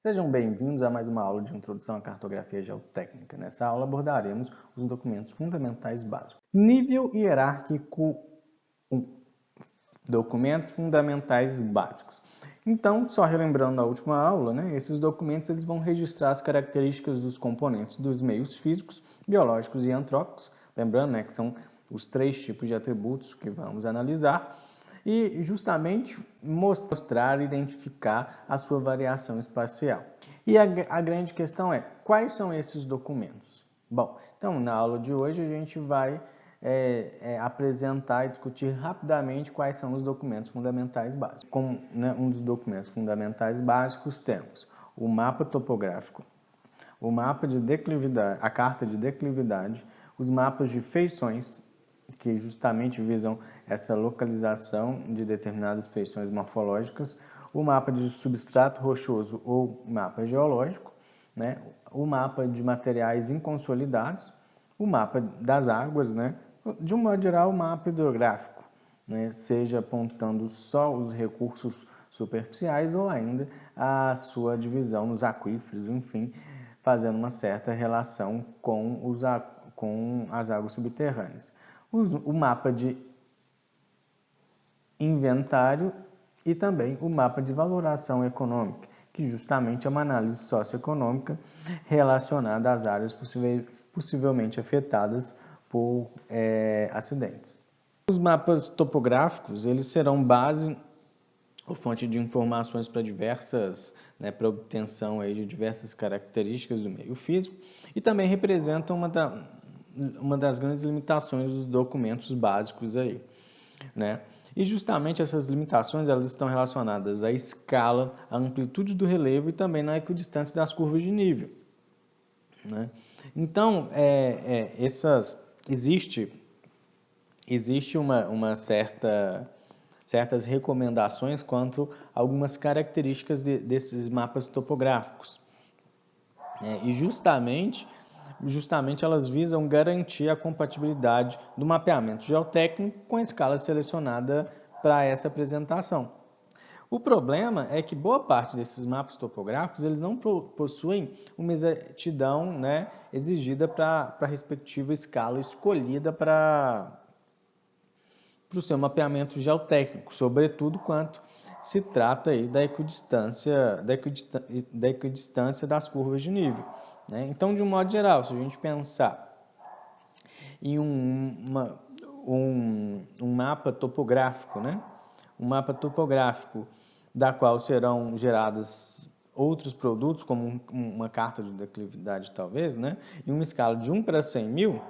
Sejam bem-vindos a mais uma aula de Introdução à Cartografia Geotécnica. Nessa aula abordaremos os documentos fundamentais básicos. Nível hierárquico 1. Documentos fundamentais básicos. Então, só relembrando a última aula, esses documentos eles vão registrar as características dos componentes dos meios físicos, biológicos e antrópicos. Lembrando que são os 3 tipos de atributos que vamos analisar. E justamente mostrar e identificar a sua variação espacial. E a grande questão é, quais são esses documentos? Bom, então na aula de hoje a gente vai apresentar e discutir rapidamente quais são os documentos fundamentais básicos. Como um dos documentos fundamentais básicos temos o mapa topográfico, o mapa de declividade, a carta de declividade, os mapas de feições, que justamente visam essa localização de determinadas feições morfológicas, o mapa de substrato rochoso ou mapa geológico, o mapa de materiais inconsolidados, o mapa das águas, de um modo geral, o mapa hidrográfico, seja apontando só os recursos superficiais ou ainda a sua divisão nos aquíferos, enfim, fazendo uma certa relação com as águas subterrâneas. O mapa de inventário e também o mapa de valoração econômica, que justamente é uma análise socioeconômica relacionada às áreas possivelmente afetadas por acidentes. Os mapas topográficos eles serão base ou fonte de informações para para obtenção aí de diversas características do meio físico e também representam uma das grandes limitações dos documentos básicos aí, E justamente essas limitações elas estão relacionadas à escala, à amplitude do relevo e também na equidistância das curvas de nível, Então, existe uma certas recomendações quanto a algumas características desses mapas topográficos. E justamente elas visam garantir a compatibilidade do mapeamento geotécnico com a escala selecionada para essa apresentação. O problema é que boa parte desses mapas topográficos eles não possuem uma exatidão exigida para a respectiva escala escolhida para o seu mapeamento geotécnico, sobretudo quanto se trata aí da equidistância das curvas de nível. Então, de um modo geral, se a gente pensar em um mapa topográfico, um mapa topográfico da qual serão gerados outros produtos, como uma carta de declividade talvez, em uma escala de 1 para 100 mil,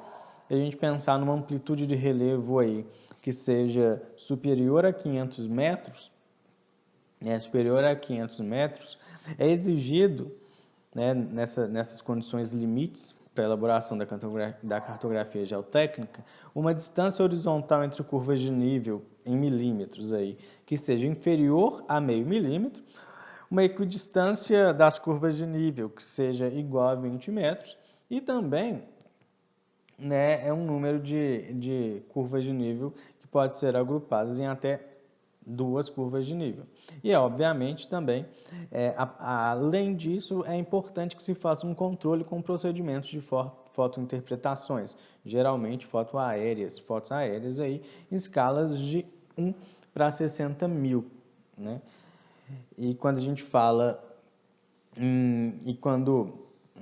a gente pensar numa amplitude de relevo aí que seja superior a 500 metros, é exigido nessas condições limites para a elaboração da cartografia geotécnica, uma distância horizontal entre curvas de nível em milímetros aí, que seja inferior a meio milímetro, uma equidistância das curvas de nível que seja igual a 20 metros e também é um número de curvas de nível que pode ser agrupadas em até 2 curvas de nível. E, obviamente, também, além disso, é importante que se faça um controle com procedimentos de fotointerpretações, geralmente fotos aéreas aí, em escalas de 1 para 60 mil. E quando a gente fala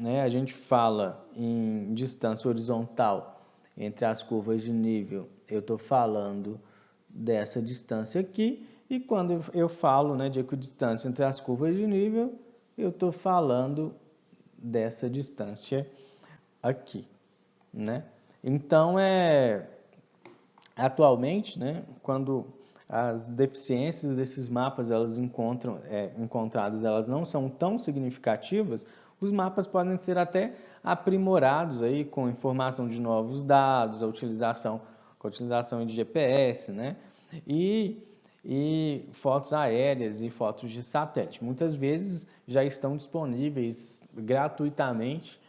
a gente fala em distância horizontal entre as curvas de nível, eu estou falando dessa distância aqui, e quando eu falo de equidistância entre as curvas de nível, eu estou falando dessa distância aqui. Então, atualmente, quando as deficiências desses mapas encontradas elas não são tão significativas, os mapas podem ser até aprimorados aí com informação de novos dados, com a utilização de GPS, e fotos aéreas e fotos de satélite. Muitas vezes já estão disponíveis gratuitamente,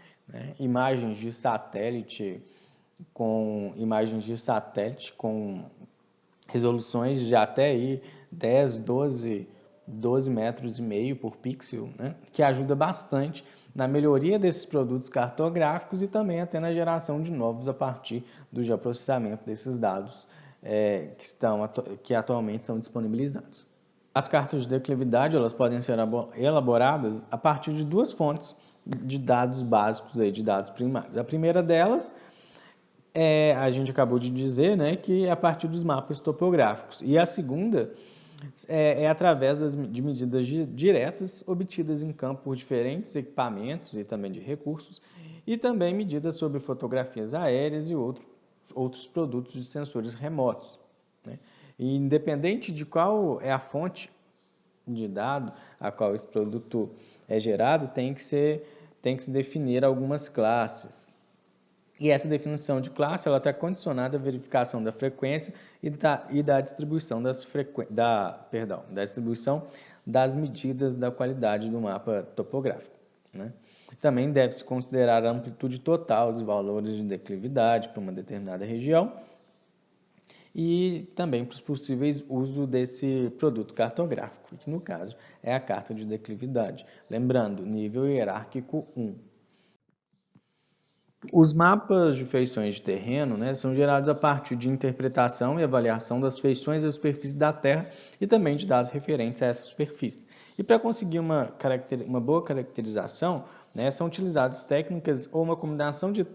imagens de satélite com resoluções de até aí 10, 12 12,5 metros por pixel, né? Que ajuda bastante na melhoria desses produtos cartográficos e também até na geração de novos a partir do geoprocessamento desses dados que atualmente são disponibilizados. As cartas de declividade elas podem ser elaboradas a partir de duas fontes de dados básicos, de dados primários. A primeira delas a gente acabou de dizer, né, que é a partir dos mapas topográficos. E a segunda através de medidas diretas obtidas em campo por diferentes equipamentos e também de recursos, e também medidas sobre fotografias aéreas e outros produtos de sensores remotos, né? E independente de qual é a fonte de dado a qual esse produto é gerado, tem que se definir algumas classes. E essa definição de classe ela está condicionada à verificação da frequência e da distribuição da distribuição das medidas da qualidade do mapa topográfico, né? Também deve-se considerar a amplitude total dos valores de declividade para uma determinada região e também para os possíveis usos desse produto cartográfico, que no caso é a carta de declividade. Lembrando, nível hierárquico 1. Os mapas de feições de terreno, né, são gerados a partir de interpretação e avaliação das feições da superfície da Terra e também de dados referentes a essa superfície. E para conseguir uma boa caracterização, né, são utilizadas técnicas ou uma combinação de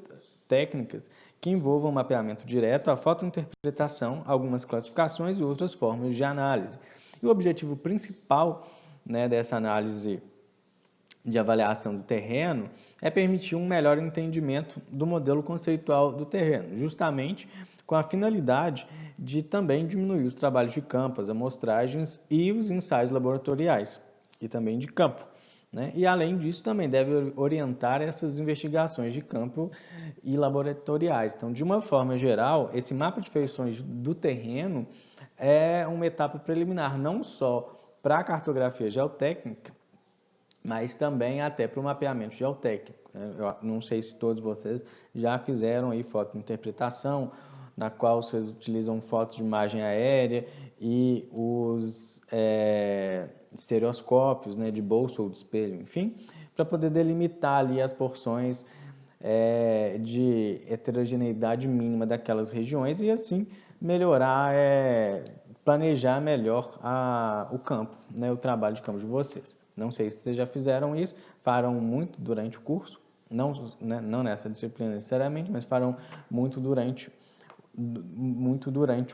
técnicas que envolvam mapeamento direto, a fotointerpretação, algumas classificações e outras formas de análise. E o objetivo principal, né, dessa análise de avaliação do terreno é permitir um melhor entendimento do modelo conceitual do terreno, justamente com a finalidade de também diminuir os trabalhos de campo, as amostragens e os ensaios laboratoriais, e também de campo, né? E além disso também deve orientar essas investigações de campo e laboratoriais. Então, de uma forma geral, esse mapa de feições do terreno é uma etapa preliminar, não só para a cartografia geotécnica, mas também até para o mapeamento geotécnico, né? Eu não sei se todos vocês já fizeram aí fotointerpretação, na qual vocês utilizam fotos de imagem aérea e os estereoscópios, né, de bolso ou de espelho, enfim, para poder delimitar ali as porções de heterogeneidade mínima daquelas regiões e assim melhorar, planejar melhor o campo, né, o trabalho de campo de vocês. Não sei se vocês já fizeram isso, farão muito durante o curso, não nessa disciplina necessariamente, mas farão muito durante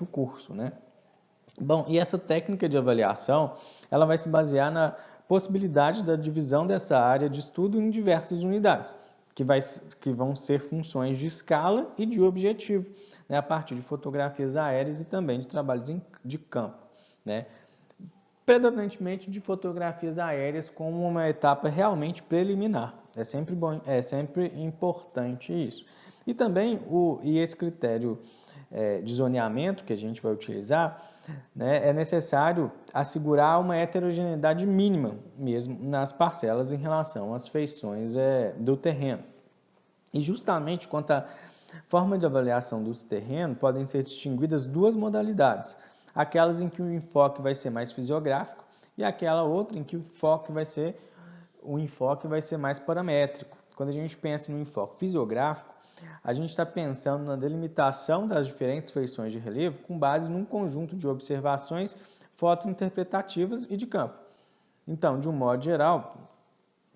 o curso, né? Bom, e essa técnica de avaliação, ela vai se basear na possibilidade da divisão dessa área de estudo em diversas unidades, que vão ser funções de escala e de objetivo, né, a partir de fotografias aéreas e também de trabalhos de campo, né? Predominantemente de fotografias aéreas como uma etapa realmente preliminar. É sempre bom, é sempre importante isso. E também esse critério de zoneamento que a gente vai utilizar, né, é necessário assegurar uma heterogeneidade mínima mesmo nas parcelas em relação às feições do terreno. E justamente quanto à forma de avaliação dos terrenos, podem ser distinguidas duas modalidades. Aquelas em que o enfoque vai ser mais fisiográfico e aquela outra em que o enfoque vai ser mais paramétrico. Quando a gente pensa no enfoque fisiográfico, a gente está pensando na delimitação das diferentes feições de relevo com base num conjunto de observações fotointerpretativas e de campo. Então, de um modo geral,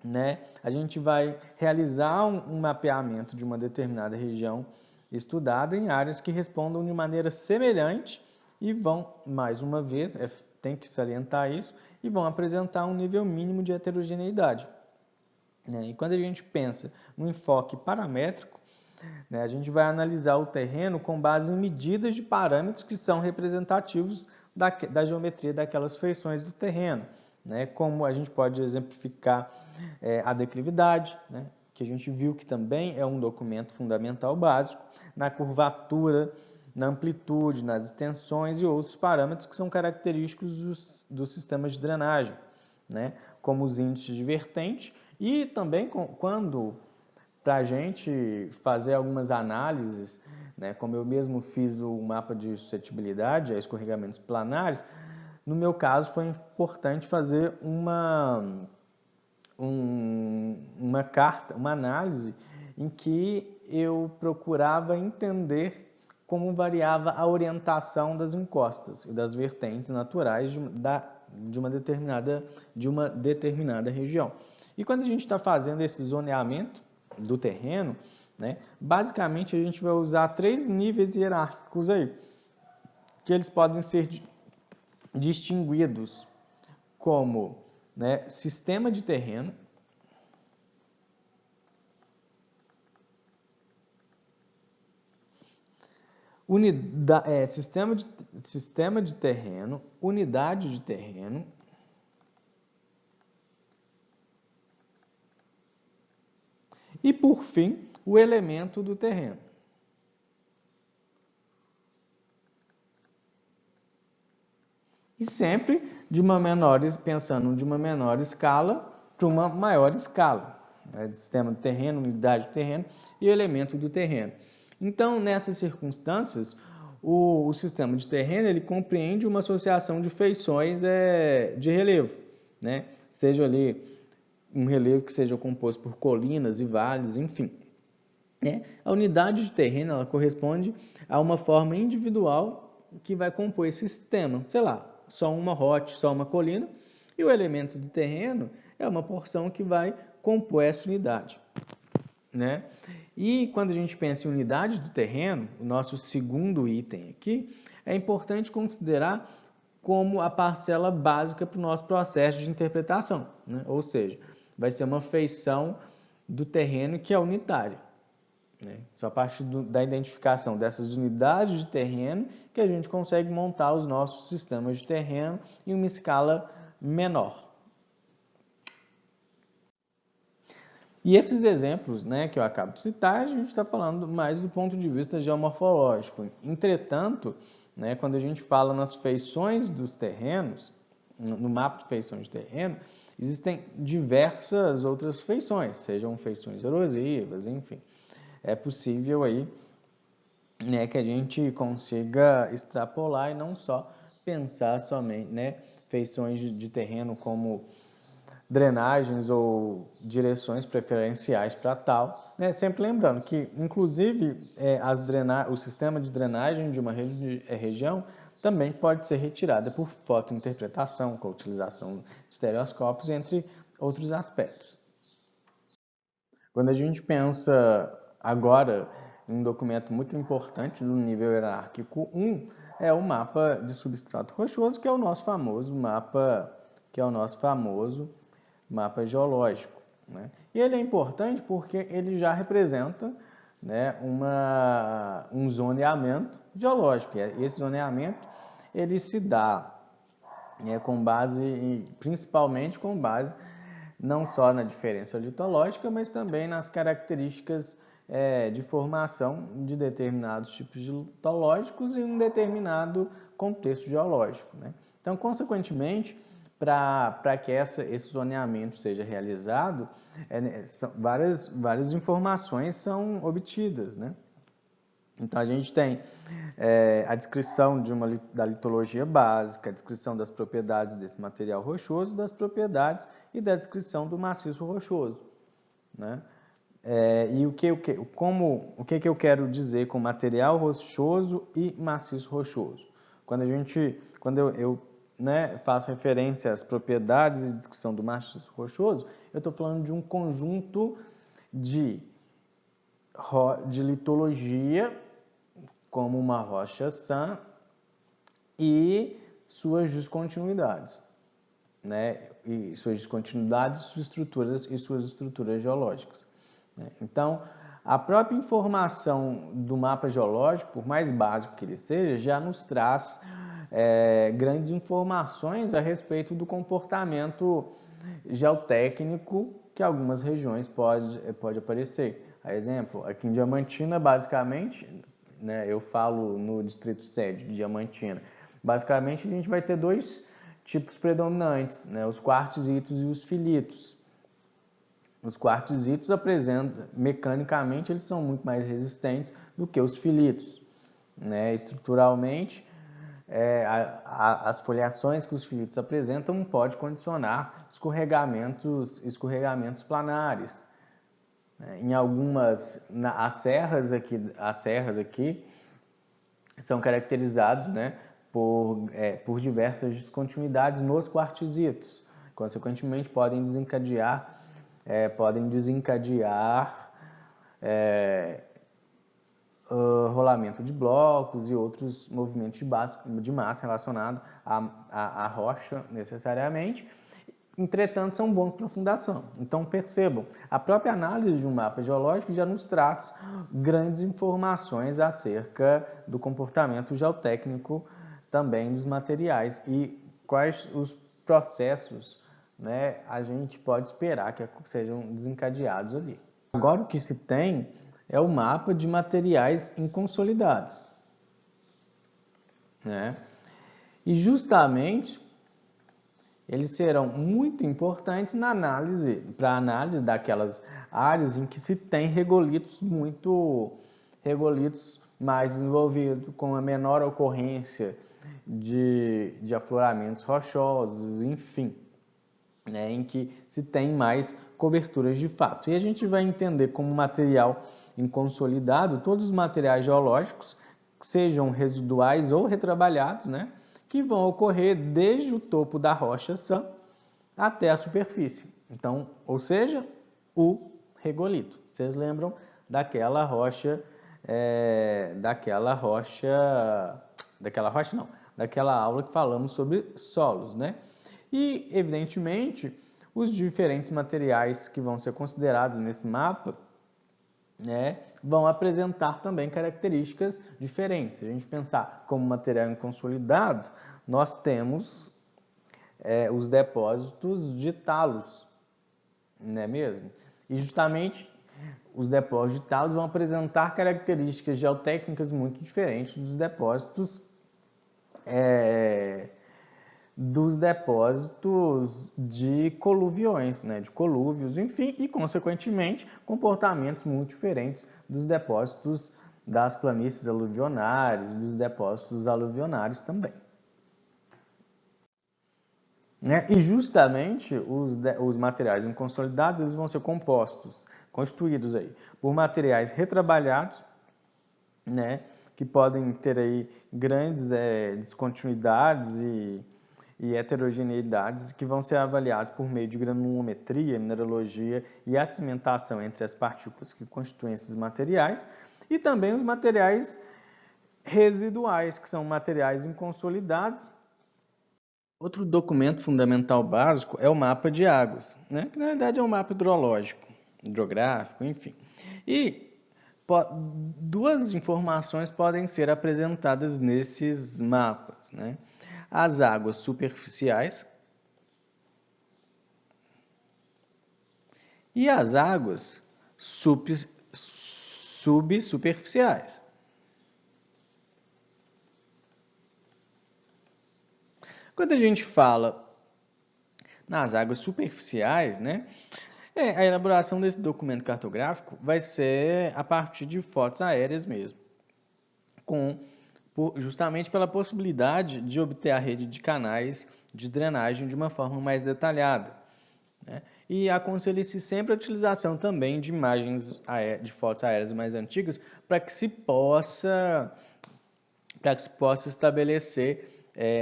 né, a gente vai realizar um mapeamento de uma determinada região estudada em áreas que respondam de maneira semelhante e vão, mais uma vez, tem que salientar isso, e vão apresentar um nível mínimo de heterogeneidade, né? E quando a gente pensa no enfoque paramétrico, né, a gente vai analisar o terreno com base em medidas de parâmetros que são representativos da geometria daquelas feições do terreno, né? Como a gente pode exemplificar a declividade, né, que a gente viu que também é um documento fundamental básico, na curvatura, na amplitude, nas extensões e outros parâmetros que são característicos dos sistemas de drenagem, né, como os índices de vertente e também quando, para a gente fazer algumas análises, né, como eu mesmo fiz o mapa de suscetibilidade a escorregamentos planares, no meu caso, foi importante fazer uma análise em que eu procurava entender como variava a orientação das encostas e das vertentes naturais de uma determinada região. E quando a gente está fazendo esse zoneamento do terreno, né, basicamente a gente vai usar 3 níveis hierárquicos aí, que eles podem ser distinguidos como, né, sistema de terreno, sistema de terreno, unidade de terreno e, por fim, o elemento do terreno. E sempre pensando de uma menor escala para uma maior escala, né? Sistema de terreno, unidade de terreno e elemento do terreno. Então, nessas circunstâncias, o sistema de terreno ele compreende uma associação de feições de relevo, né? Seja ali um relevo que seja composto por colinas e vales, enfim. A unidade de terreno ela corresponde a uma forma individual que vai compor esse sistema. Sei lá, só uma rocha, só uma colina. E o elemento do terreno é uma porção que vai compor essa unidade, né? E quando a gente pensa em unidade do terreno, o nosso segundo item aqui, é importante considerar como a parcela básica para o nosso processo de interpretação, né? Ou seja, vai ser uma feição do terreno que é unitária, né? Só a partir da identificação dessas unidades de terreno que a gente consegue montar os nossos sistemas de terreno em uma escala menor. E esses exemplos, né, que eu acabo de citar, a gente está falando mais do ponto de vista geomorfológico. Entretanto, né, quando a gente fala nas feições dos terrenos, no mapa de feições de terreno, existem diversas outras feições, sejam feições erosivas, enfim. É possível aí, né, que a gente consiga extrapolar e não só pensar somente, né, feições de terreno como drenagens ou direções preferenciais para tal, né? Sempre lembrando que, inclusive, o sistema de drenagem de uma região também pode ser retirada por fotointerpretação, com a utilização de estereoscópios, entre outros aspectos. Quando a gente pensa agora em um documento muito importante no nível hierárquico 1, é o mapa de substrato rochoso, que é o nosso famoso mapa geológico, né? E ele é importante porque ele já representa, né, um zoneamento geológico. E esse zoneamento ele se dá, né, principalmente com base não só na diferença litológica, mas também nas características de formação de determinados tipos de litológicos em um determinado contexto geológico, né? Então, consequentemente, para que esse zoneamento seja realizado, várias informações são obtidas, né? Então, a gente tem a descrição da litologia básica, a descrição das propriedades desse material rochoso, das propriedades e da descrição do maciço rochoso, né? E o que eu quero dizer com material rochoso e maciço rochoso? Quando eu né, faço referência às propriedades e descrição do maciço rochoso, eu estou falando de um conjunto de litologia, como uma rocha sã e suas descontinuidades, né? E suas descontinuidades, suas estruturas geológicas, né? Então, a própria informação do mapa geológico, por mais básico que ele seja, já nos traz grandes informações a respeito do comportamento geotécnico que algumas regiões pode aparecer. A exemplo, aqui em Diamantina, basicamente, né, eu falo no distrito sede de Diamantina, basicamente a gente vai ter 2 tipos predominantes, né, os quartzitos e os filitos. Os quartzitos mecanicamente, eles são muito mais resistentes do que os filitos, né? Estruturalmente, as foliações que os filitos apresentam pode condicionar escorregamentos planares. Em algumas, as serras aqui são caracterizadas, né, por diversas descontinuidades nos quartzitos. Consequentemente, podem desencadear rolamento de blocos e outros movimentos de massa relacionados à rocha necessariamente. Entretanto, são bons para a fundação. Então, percebam, a própria análise de um mapa geológico já nos traz grandes informações acerca do comportamento geotécnico também dos materiais e quais os processos, né, a gente pode esperar que sejam desencadeados ali. Agora, o que se tem é o mapa de materiais inconsolidados, né? E justamente eles serão muito importantes para a análise daquelas áreas em que se tem regolitos mais desenvolvidos, com a menor ocorrência de afloramentos rochosos, enfim, né, em que se tem mais coberturas de fato. E a gente vai entender como material inconsolidado todos os materiais geológicos, sejam residuais ou retrabalhados, né, que vão ocorrer desde o topo da rocha sã até a superfície. Então, ou seja, o regolito. Vocês lembram daquela rocha daquela aula que falamos sobre solos, né? E, evidentemente, os diferentes materiais que vão ser considerados nesse mapa, né, vão apresentar também características diferentes. Se a gente pensar como material inconsolidado, nós temos os depósitos de talos, não é mesmo? E justamente os depósitos de talos vão apresentar características geotécnicas muito diferentes dos depósitos de coluviões, né, de colúvios, enfim, e consequentemente comportamentos muito diferentes dos depósitos das planícies aluvionárias, dos depósitos aluvionários também. Né? E justamente os materiais inconsolidados eles vão ser constituídos aí por materiais retrabalhados, né, que podem ter aí grandes descontinuidades e heterogeneidades que vão ser avaliados por meio de granulometria, mineralogia e a cimentação entre as partículas que constituem esses materiais, e também os materiais residuais, que são materiais inconsolidados. Outro documento fundamental básico é o mapa de águas, né? Que na verdade é um mapa hidrológico, hidrográfico, enfim. E duas informações podem ser apresentadas nesses mapas, né? As águas superficiais e as águas subsuperficiais. Quando a gente fala nas águas superficiais, né, a elaboração desse documento cartográfico vai ser a partir de fotos aéreas mesmo, justamente pela possibilidade de obter a rede de canais de drenagem de uma forma mais detalhada, né? E aconselha-se sempre a utilização também de imagens de fotos aéreas mais antigas para que se possa estabelecer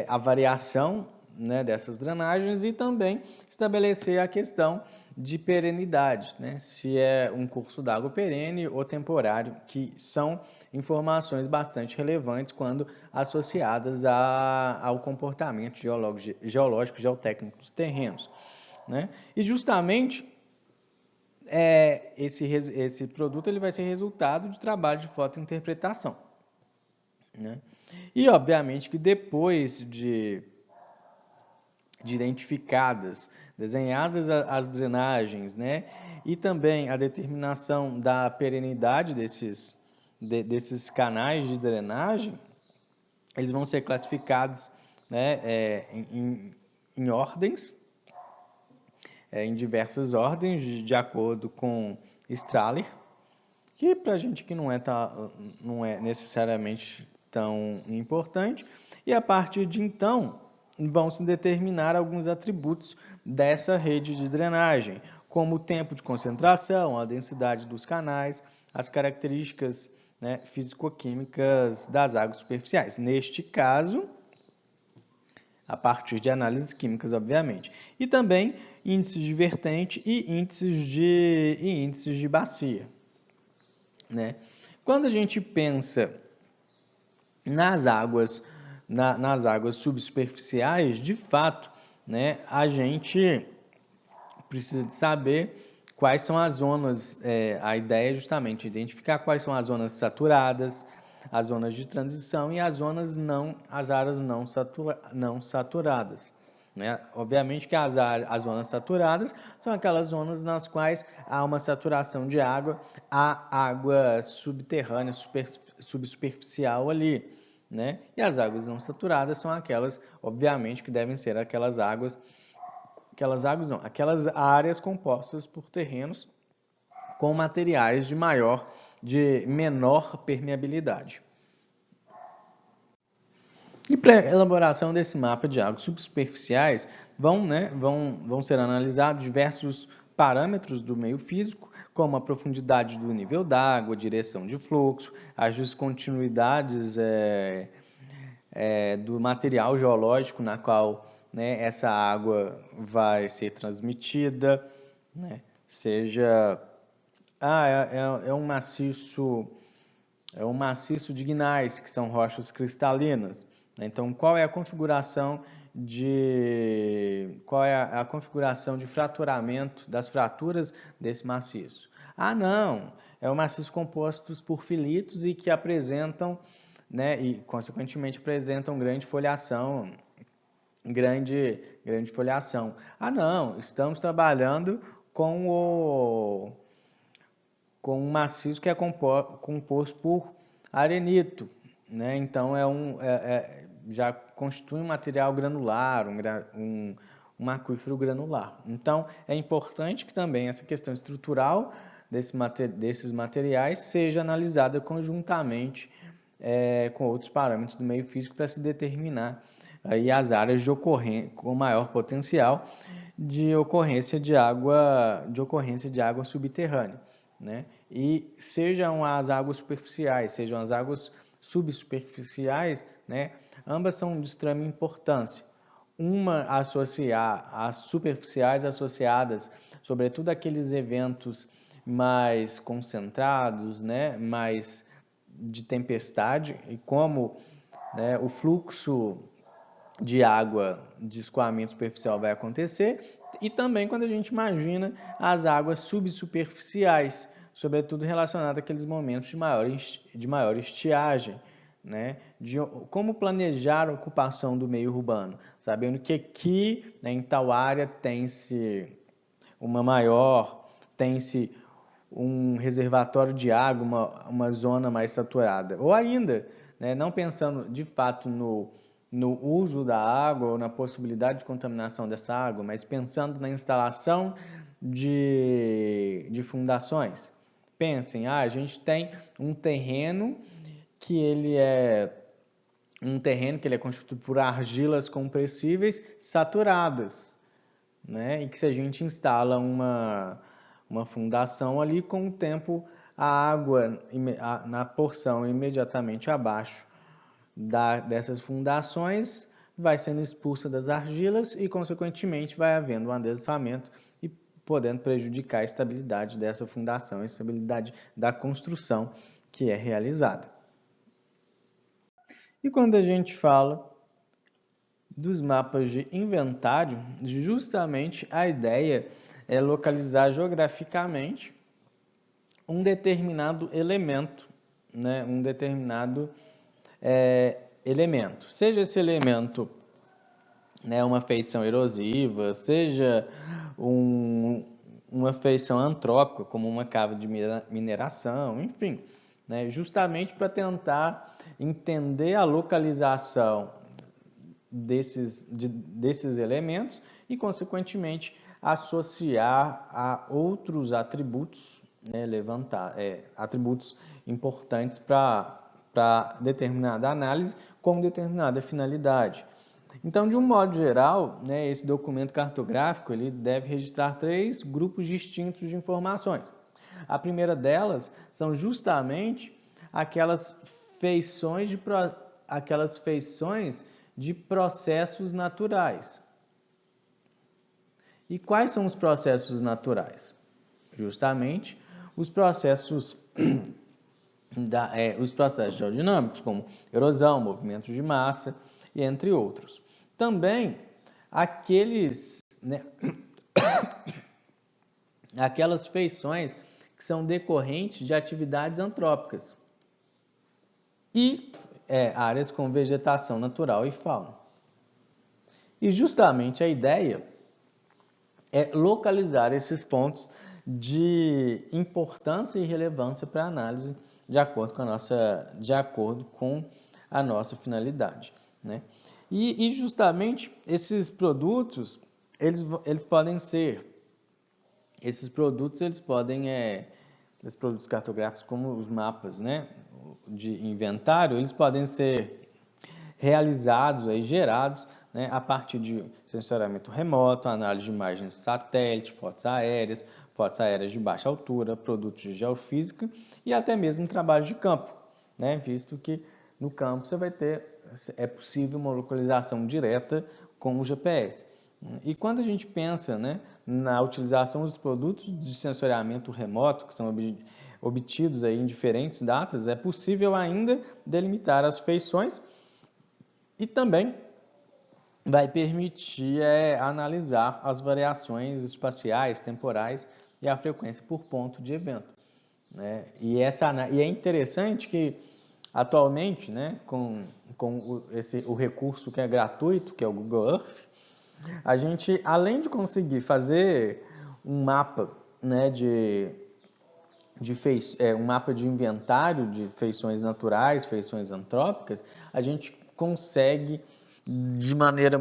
a variação, né, dessas drenagens e também estabelecer a questão de perenidade, né? Se é um curso d'água perene ou temporário, que são informações bastante relevantes quando associadas ao comportamento geológico, geotécnico dos terrenos, né? E justamente esse produto ele vai ser resultado de trabalho de fotointerpretação, né? E obviamente que depois de identificadas, desenhadas as drenagens, né, e também a determinação da perenidade desses canais de drenagem, eles vão ser classificados, né, em ordens, em diversas ordens, de acordo com Strahler, que para a gente que não é necessariamente tão importante, E a partir de então, vão se determinar alguns atributos dessa rede de drenagem, como o tempo de concentração, a densidade dos canais, as características, né, físico-químicas das águas superficiais. Neste caso, a partir de análises químicas, obviamente. E também índices de vertente e índices de bacia, né? Quando a gente pensa nas águas, nas águas subsuperficiais, de fato, né, a gente precisa de saber quais são as zonas, a ideia é justamente identificar quais são as zonas saturadas, as zonas de transição e as zonas as áreas não saturadas. Né? Obviamente que as zonas saturadas são aquelas zonas nas quais há uma saturação de água, há água subterrânea, subsuperficial ali. Né? E as águas não saturadas são aquelas, obviamente, que devem ser aquelas áreas compostas por terrenos com materiais de menor permeabilidade. E para a elaboração desse mapa de águas subsuperficiais, vão ser analisados diversos parâmetros do meio físico, como a profundidade do nível d'água, direção de fluxo, as descontinuidades do material geológico na qual, né, essa água vai ser transmitida, né, seja um maciço de gneiss, que são rochas cristalinas. Então, qual é a configuração de fraturamento das fraturas desse maciço? Ah, não, é um maciço compostos por filitos e que apresentam, né, e consequentemente apresentam grande foliação. Ah, não, estamos trabalhando com um maciço que é composto por arenito, né? Então já constitui um material granular, um aquífero granular. Então é importante que também essa questão estrutural desses materiais seja analisada conjuntamente com outros parâmetros do meio físico para se determinar aí as áreas com maior potencial de ocorrência de água subterrânea. Né? E sejam as águas superficiais, sejam as águas subsuperficiais, né? Ambas são de extrema importância. As superficiais associadas, sobretudo aqueles eventos mais concentrados, né? Mais de tempestade, e como, né, o fluxo de água de escoamento superficial vai acontecer, e também quando a gente imagina as águas subsuperficiais, sobretudo relacionadas àqueles momentos de maior estiagem, né? De como planejar a ocupação do meio urbano, sabendo que aqui, né, em tal área tem-se um reservatório de água, uma zona mais saturada. Ou ainda, né, não pensando de fato no uso da água ou na possibilidade de contaminação dessa água, mas pensando na instalação de fundações. Pensem, a gente tem um terreno que ele é constituído por argilas compressíveis saturadas, né? E que se a gente instala uma fundação ali, com o tempo a água na porção imediatamente abaixo dessas fundações vai sendo expulsa das argilas e, consequentemente, vai havendo um adensamento e podendo prejudicar a estabilidade dessa fundação, a estabilidade da construção que é realizada. E quando a gente fala dos mapas de inventário, justamente a ideia é localizar geograficamente um determinado elemento, né? Um determinado elemento. Seja esse elemento, né, uma feição erosiva, seja uma feição antrópica, como uma cava de mineração, enfim, né, justamente para tentar entender a localização desses elementos e, consequentemente, associar a outros atributos, né, atributos importantes para determinada análise, com determinada finalidade. Então, de um modo geral, né, esse documento cartográfico ele deve registrar 3 grupos distintos de informações. A primeira delas são justamente aquelas feições de processos naturais. E quais são os processos naturais? Justamente os processos os processos geodinâmicos, como erosão, movimento de massa e entre outros. Também aquelas feições que são decorrentes de atividades antrópicas e áreas com vegetação natural e fauna. E justamente a ideia é localizar esses pontos de importância e relevância para a análise de acordo com a nossa finalidade, né? E justamente esses produtos, esses produtos cartográficos como os mapas, né, de inventário, eles podem ser realizados, gerados, né, a partir de sensoriamento remoto, análise de imagens de satélite, fotos aéreas de baixa altura, produtos de geofísica e até mesmo trabalho de campo, né, visto que no campo é possível uma localização direta com o GPS. E quando a gente pensa, né, na utilização dos produtos de sensoriamento remoto, que são obtidos aí em diferentes datas, é possível ainda delimitar as feições e também vai permitir analisar as variações espaciais, temporais e a frequência por ponto de evento, né? E é interessante que atualmente, né, com o recurso que é gratuito, que é o Google Earth, a gente, além de conseguir fazer um mapa, né, um mapa de inventário de feições naturais, feições antrópicas, a gente consegue de maneira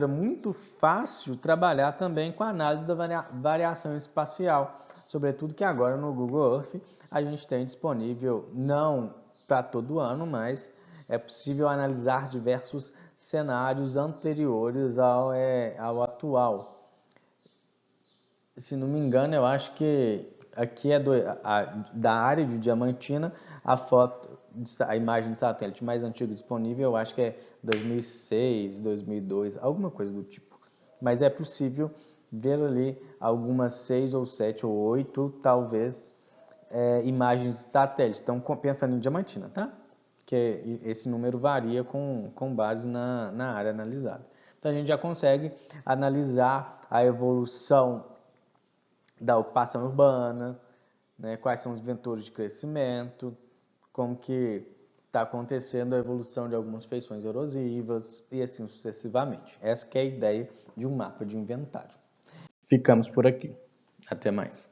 muito fácil trabalhar também com a análise da variação espacial, sobretudo que agora no Google Earth a gente tem disponível, não para todo ano, mas é possível analisar diversos cenários anteriores ao atual. Se não me engano, eu acho que aqui é da área de Diamantina, a imagem de satélite mais antiga disponível, eu acho que é 2006, 2002, alguma coisa do tipo. Mas é possível ver ali algumas 6 ou 7 ou 8, talvez, imagens de satélite. Então, pensando em Diamantina, tá? Que esse número varia com base na área analisada. Então, a gente já consegue analisar a evolução da ocupação urbana, né, quais são os vetores de crescimento, como que está acontecendo a evolução de algumas feições erosivas e assim sucessivamente. Essa que é a ideia de um mapa de inventário. Ficamos por aqui. Até mais.